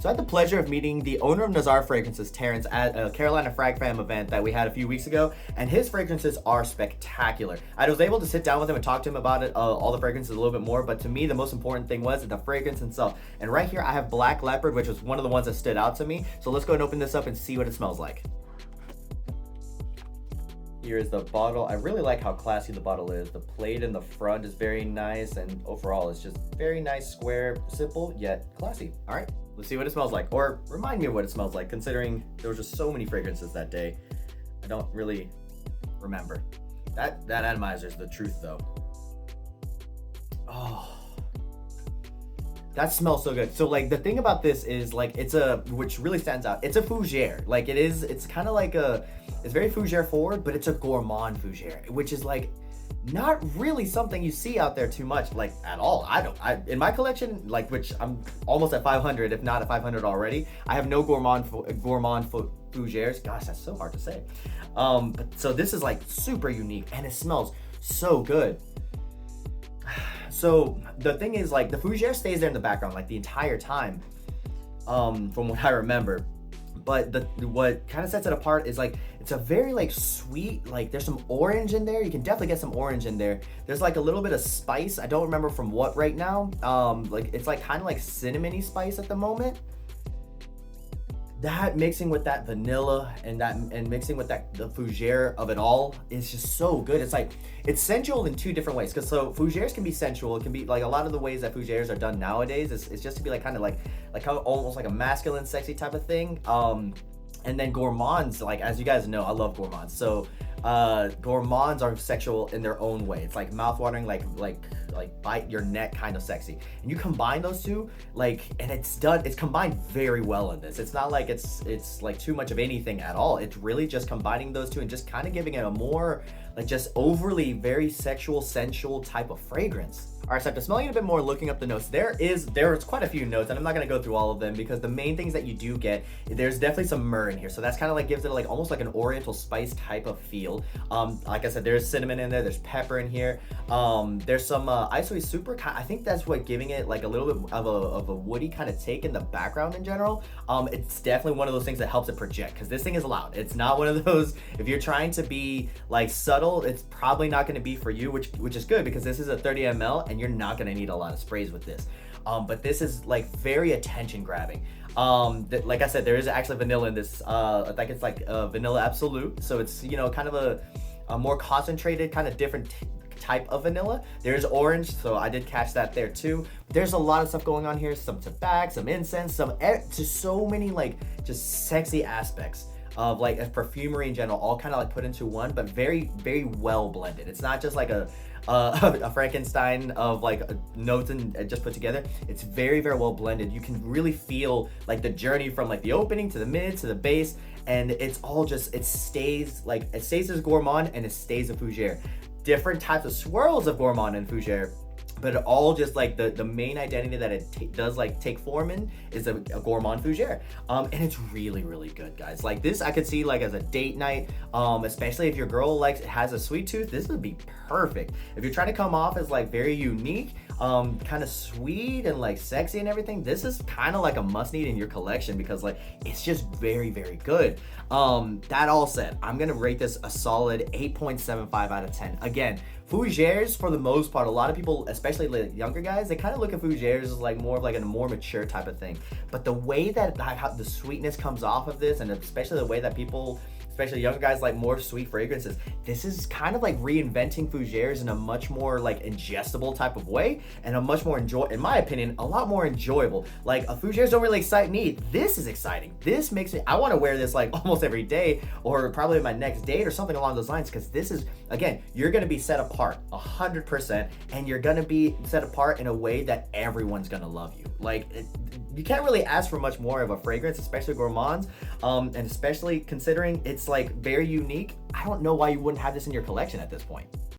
So I had the pleasure of meeting the owner of Nazar Fragrances, Terrence, at a Carolina Frag Fam event that we had a few weeks ago, and his fragrances are spectacular. I was able to sit down with him and talk to him about it, all the fragrances a little bit more, but to me the most important thing was the fragrance itself. And right here I have Black Leopard, which was one of the ones that stood out to me. So let's go and open this up and see what it smells like. Here is the bottle. I really like how classy the bottle is. The plate in the front is very nice, and overall it's just very nice, square, simple, yet classy. All right, let's see what it smells like, or remind me of what it smells like, considering there were just so many fragrances that day. I don't really remember. That atomizer is the truth though. Oh, that smells so good. So like the thing about this is like which really stands out, it's a Fougere. Like it's kind of like it's very Fougere forward, but it's a Gourmand Fougere, which is like not really something you see out there too much, like at all. In my collection, like, which I'm almost at 500, if not at 500 already, I have no Gourmand Fougeres. Gosh, that's so hard to say. So this is like super unique, and it smells so good. So the thing is, like, the Fougere stays there in the background like the entire time, from what I remember. But what kind of sets it apart is like it's a very like sweet, like there's some orange in there. You can definitely get some orange in there. There's like a little bit of spice. I don't remember from what right now. Like it's like kind of like cinnamony spice at the moment. That mixing with that vanilla and mixing with the Fougere of it all is just so good. It's like it's sensual in two different ways. Because so Fougeres can be sensual. It can be like a lot of the ways that Fougeres are done nowadays. It's just to be like kind of like how almost like a masculine, sexy type of thing. And then Gourmands, like as you guys know, I love Gourmands. So Gourmands are sexual in their own way. It's like mouthwatering, like bite your neck kind of sexy. And you combine those two, like, and it's combined very well in this. It's not like it's like too much of anything at all. It's really just combining those two and just kind of giving it a more like just overly very sexual, sensual type of fragrance. All right, so after smelling it a bit more, looking up the notes, there's quite a few notes, and I'm not gonna go through all of them because the main things that you do get, there's definitely some myrrh in here. So that's kind of like gives it like almost like an oriental spice type of feel. Like I said, there's cinnamon in there, there's pepper in here. There's some Isoe Super, I think that's what giving it like a little bit of a woody kind of take in the background in general. It's definitely one of those things that helps it project, because this thing is loud. It's not one of those, if you're trying to be like subtle, it's probably not gonna be for you, which is good because this is a 30 ml and you're not gonna need a lot of sprays with this. But this is like very attention grabbing. Like I said, there is actually vanilla in this. I think it's like vanilla absolute. So it's, you know, kind of a more concentrated, kind of different type of vanilla. There's orange, so I did catch that there too. There's a lot of stuff going on here. Some tobacco, some incense, just so many like just sexy aspects of like perfumery in general, all kind of like put into one, but very, very well blended. It's not just like a Frankenstein of like notes and just put together. It's very, very well blended. You can really feel like the journey from like the opening to the mid to the base, and it's all just, it stays as Gourmand and it stays a Fougere. Different types of swirls of Gourmand and Fougere, but it all just like the main identity that it does like take form in is a Gourmand Fougere. And it's really, really good, guys. Like this I could see like as a date night, especially if your girl has a sweet tooth. This would be perfect. If you're trying to come off as like very unique, kind of sweet and like sexy and everything, this is kind of like a must need in your collection because like it's just very, very good. That all said, I'm gonna rate this a solid 8.75 out of 10. Again, Fougeres, for the most part, a lot of people, especially the younger guys, they kind of look at Fougeres as like more of like a more mature type of thing. But the way that how the sweetness comes off of this, and especially the way that people, especially younger guys, like more sweet fragrances, this is kind of like reinventing Fougeres in a much more like ingestible type of way, and a much more in my opinion, a lot more enjoyable. Like Fougeres don't really excite me. This is exciting. This makes me, I want to wear this like almost every day, or probably my next date or something along those lines, because this is, again, you're going to be set apart 100%, and you're going to be set apart in a way that everyone's going to love you. Like you can't really ask for much more of a fragrance, especially Gourmands, and especially considering it's like very unique. I don't know why you wouldn't have this in your collection at this point.